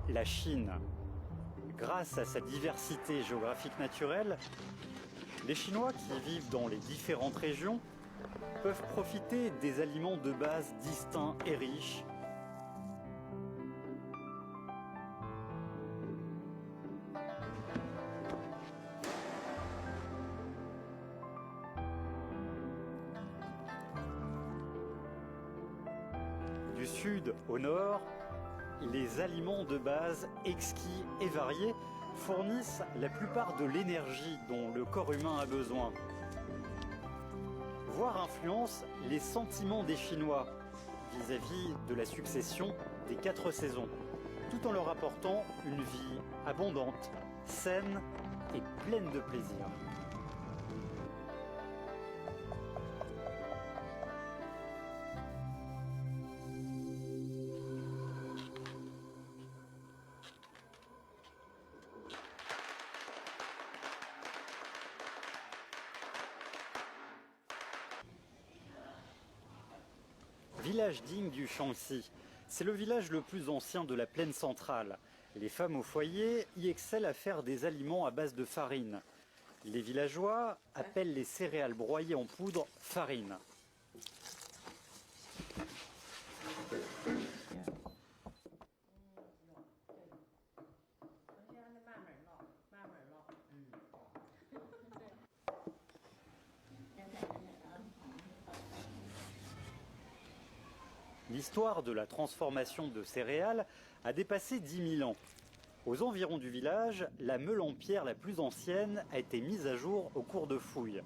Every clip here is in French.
la Chine. Grâce à sa diversité géographique naturelle, les Chinois qui vivent dans les différentes régions peuvent profiter des aliments de base distincts et riches. Du sud au nord, les aliments de base exquis et variés fournissent la plupart de l'énergie dont le corps humain a besoin, voire influencent les sentiments des Chinois vis-à-vis de la succession des 4 saisons, tout en leur apportant une vie abondante, saine et pleine de plaisir. Village digne du Shaanxi, c'est le village le plus ancien de la plaine centrale. Les femmes au foyer y excellent à faire des aliments à base de farine. Les villageois appellent les céréales broyées en poudre farine. L'histoire de la transformation de céréales a dépassé 10 000 ans. Aux environs du village, la meule en pierre la plus ancienne a été mise à jour au cours de fouilles.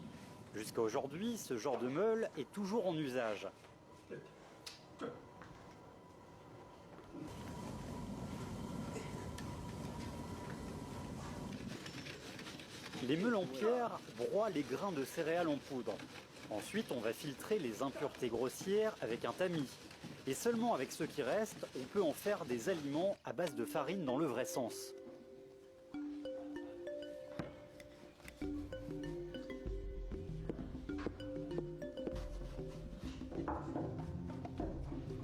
Jusqu'à aujourd'hui, ce genre de meule est toujours en usage. Les meules en pierre broient les grains de céréales en poudre. Ensuite, on va filtrer les impuretés grossières avec un tamis. Et seulement avec ce qui reste, on peut en faire des aliments à base de farine dans le vrai sens.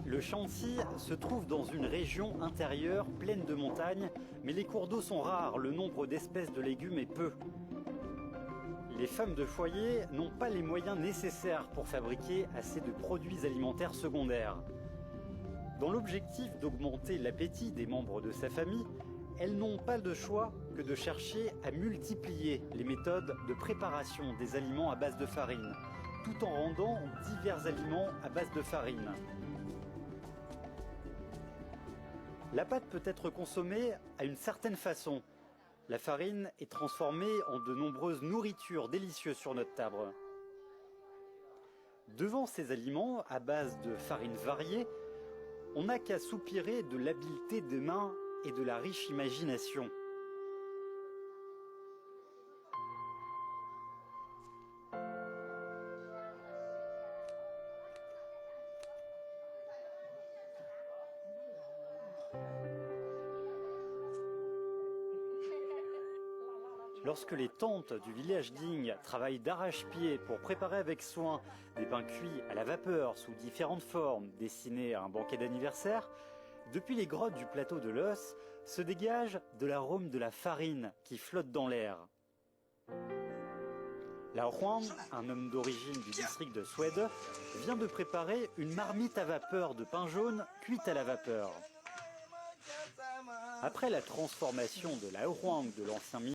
Le Shaanxi se trouve dans une région intérieure pleine de montagnes, mais les cours d'eau sont rares, le nombre d'espèces de légumes est peu. Les femmes de foyer n'ont pas les moyens nécessaires pour fabriquer assez de produits alimentaires secondaires. Dans l'objectif d'augmenter l'appétit des membres de sa famille, elles n'ont pas de choix que de chercher à multiplier les méthodes de préparation des aliments à base de farine, tout en rendant divers aliments à base de farine. La pâte peut être consommée à une certaine façon. La farine est transformée en de nombreuses nourritures délicieuses sur notre table. Devant ces aliments à base de farine variée, on n'a qu'à soupirer de l'habileté des mains et de la riche imagination. Lorsque les tantes du village digne travaillent d'arrache-pied pour préparer avec soin des pains cuits à la vapeur sous différentes formes destinées à un banquet d'anniversaire, depuis les grottes du plateau de l'Os se dégage de l'arôme de la farine qui flotte dans l'air. La Huang, un homme d'origine du district de Suède, vient de préparer une marmite à vapeur de pain jaune cuite à la vapeur. Après la transformation de la Huang de l'ancien